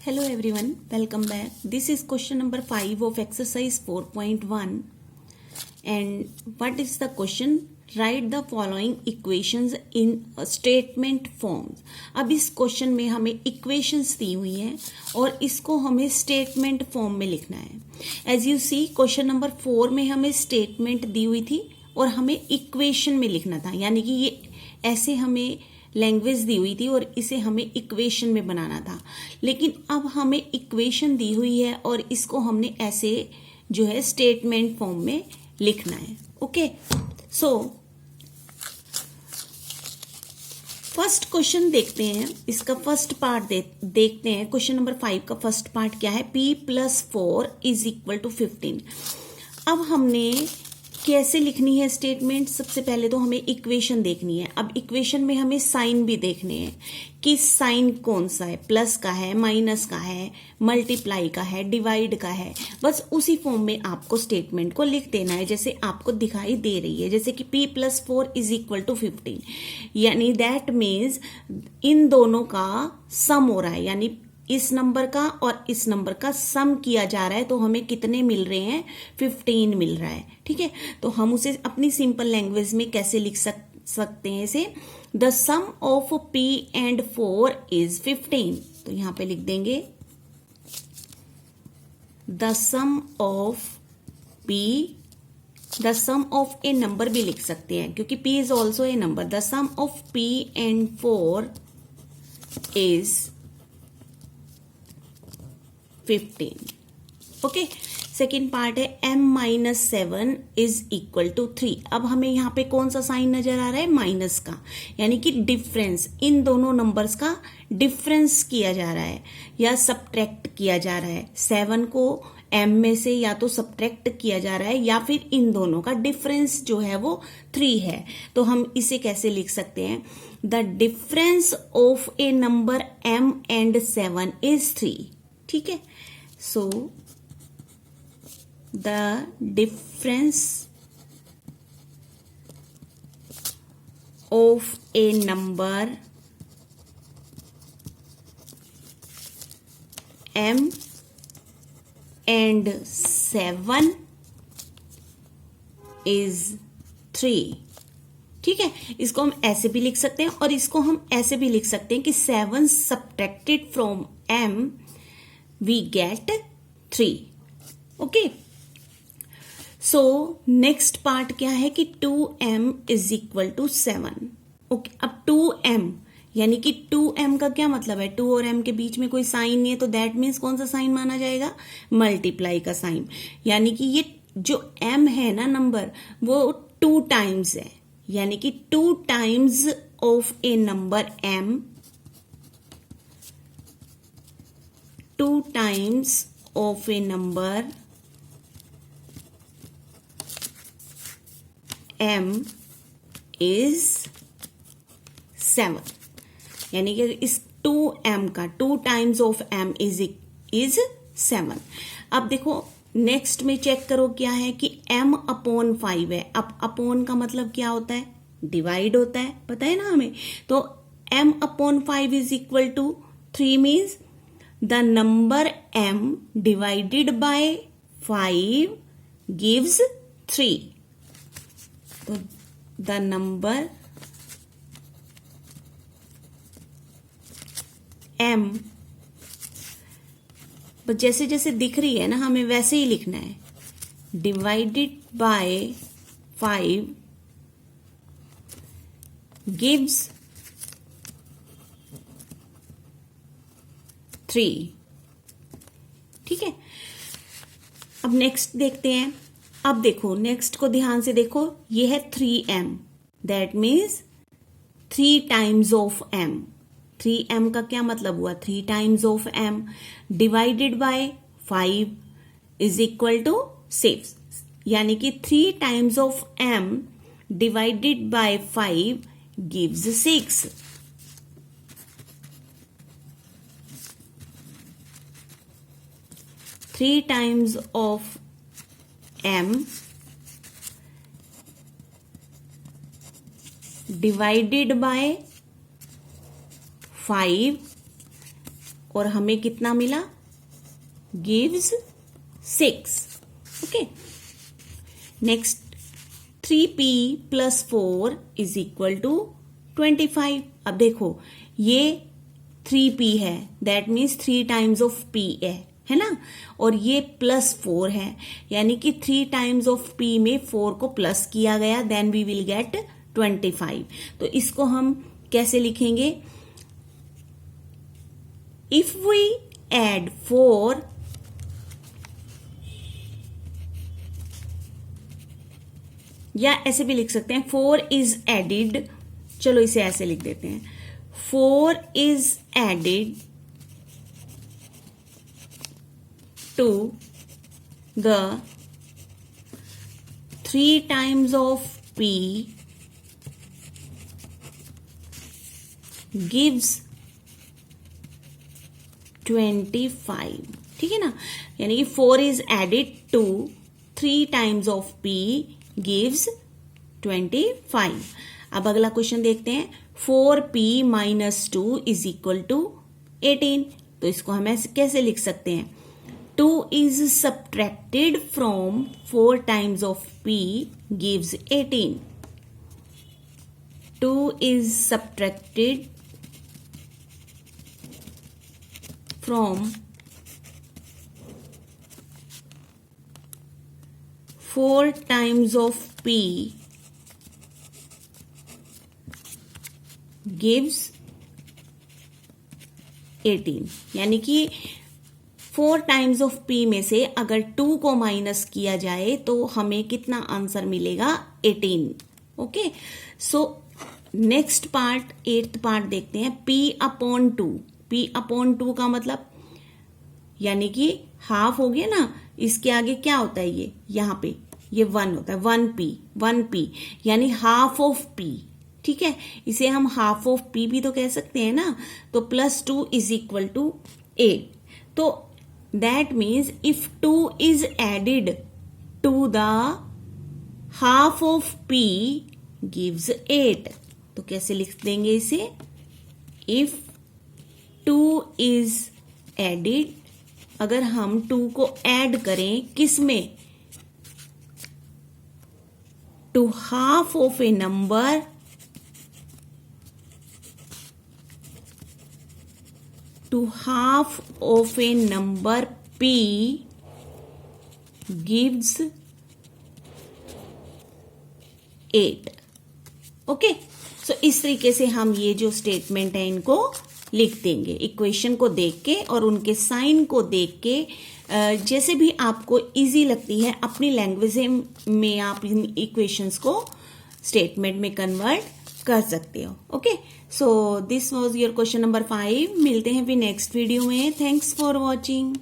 Hello everyone, welcome back. This is question number 5 of exercise 4.1. And what is the question? Write the following equations in statement forms. अब इस question में हमें equations दी हुई हैं और इसको हमें स्टेटमेंट फॉर्म में लिखना है. As you see question number 4 में हमें स्टेटमेंट दी हुई थी और हमें इक्वेशन में लिखना था, यानी कि ये ऐसे हमें लैंग्वेज दी हुई थी और इसे हमें इक्वेशन में बनाना था. लेकिन अब हमें इक्वेशन दी हुई है और इसको हमने ऐसे जो है स्टेटमेंट फॉर्म में लिखना है. ओके, सो फर्स्ट क्वेश्चन देखते हैं. इसका फर्स्ट पार्ट देखते हैं. क्वेश्चन नंबर 5 का फर्स्ट पार्ट क्या है? p+4 is equal to 15. अब हमने कैसे लिखनी है स्टेटमेंट? सबसे पहले तो हमें इक्वेशन देखनी है. अब इक्वेशन में हमें साइन भी देखने हैं कि साइन कौन सा है, प्लस का है, माइनस का है, मल्टीप्लाई का है, डिवाइड का है. बस उसी फॉर्म में आपको स्टेटमेंट को लिख देना है जैसे आपको दिखाई दे रही है. जैसे कि p+4 इज इक्वल टू 15, यानी दैट मीन्स इन दोनों का सम हो रहा है, यानी इस नंबर का और इस नंबर का सम किया जा रहा है. तो हमें कितने मिल रहे हैं? 15 मिल रहा है. ठीक है, तो हम उसे अपनी सिंपल लैंग्वेज में कैसे लिख सकते हैं इसे? The sum of p and 4 is 15. तो यहां पे लिख देंगे the sum of p. The sum of a number भी लिख सकते हैं क्योंकि p is also a number. The sum of p and 4 is 15. Okay, second part है m-7 इज इक्वल टू 3. अब हमें यहाँ पे कौन सा साइन नजर आ रहा है? माइनस का, यानी कि डिफरेंस. इन दोनों नंबर्स का डिफरेंस किया जा रहा है या सब्ट्रैक्ट किया जा रहा है. 7 को m में से या तो सब्ट्रैक्ट किया जा रहा है या फिर इन दोनों का डिफरेंस जो है वो 3 है. तो हम इसे कैसे लिख सकते हैं? The difference of a number m and 7 is 3. ठीक है, so the difference of a number m and 7 is 3. ठीक है, इसको हम ऐसे भी लिख सकते हैं और इसको हम ऐसे भी लिख सकते हैं कि 7 subtracted from m we get 3. Okay, so next part क्या है कि 2m is equal to 7. Okay, अब 2m यानी कि 2m का क्या मतलब है? 2 और m के बीच में कोई साइन नहीं है, तो दैट मीन्स कौन सा साइन माना जाएगा? मल्टीप्लाई का साइन. यानी कि ये जो m है ना नंबर, वो 2 टाइम्स है, यानी कि 2 times of a number m, 2 times of a number m is 7. यानी कि इस 2m का 2 times of m is 7. अब देखो नेक्स्ट में चेक करो क्या है कि m/5 है. अब अपॉन का मतलब क्या होता है? डिवाइड होता है, पता है ना हमें. तो m/5 is equal to 3 means the number m divided by 5 gives 3. तो the number m जैसे जैसे दिख रही है ना, हमें वैसे ही लिखना है. Divided by 5 gives 3. ठीक है, अब नेक्स्ट देखते हैं. अब देखो नेक्स्ट को ध्यान से देखो, ये है 3m. That means 3 times of m. 3m का क्या मतलब हुआ? 3 times of m divided by 5 is equal to 6. यानी कि 3 times of m divided by 5 gives 6. 3 times of m divided by 5 और हमें कितना मिला, गिव्स 6। Okay, next 3p + 4 = 25। अब देखो ये 3p है, that means 3 times of p है ना, और ये +4 है, यानी कि 3 टाइम्स ऑफ p में 4 को प्लस किया गया, देन वी विल गेट 25। तो इसको हम कैसे लिखेंगे, इफ वी एड 4 या ऐसे भी लिख सकते हैं 4 इज एडिड, चलो इसे ऐसे लिख देते हैं, 4 is added to the 3 times of p gives 25। ठीक है ना, यानी कि 4 is added to 3 times of p gives 25। अब अगला क्वेश्चन देखते हैं, 4p - 2 = 18। तो इसको हम ऐसे कैसे लिख सकते हैं, 2 is subtracted from 4 times of p gives 18. 2 is subtracted from 4 times of p gives 18, यानी कि 4 टाइम्स ऑफ p में से अगर 2 को माइनस किया जाए तो हमें कितना आंसर मिलेगा, 18। Okay, so next part 8th part देखते हैं, p/2। p/2 का मतलब यानी कि हाफ हो गया ना, इसके आगे क्या होता है, ये यहाँ पे ये 1 होता है, 1p यानी हाफ ऑफ p। ठीक है, इसे हम हाफ ऑफ p भी तो कह सकते हैं ना, तो +2 = 8। तो that means if 2 is added to the half of p gives 8। तो कैसे लिख देंगे इसे, इफ 2 इज एडिड, अगर हम 2 को ऐड करें किस में, two half of a number, two half of a number p gives 8। Okay, so इस तरीके से हम ये जो स्टेटमेंट है इनको लिख देंगे, इक्वेशन को देख के और उनके साइन को देख के, जैसे भी आपको इजी लगती है अपनी लैंग्वेज में आप इन इक्वेशंस को स्टेटमेंट में कन्वर्ट कर सकते हो। Okay, so this was your question number 5। मिलते हैं फिर नेक्स्ट वीडियो में। Thanks for watching.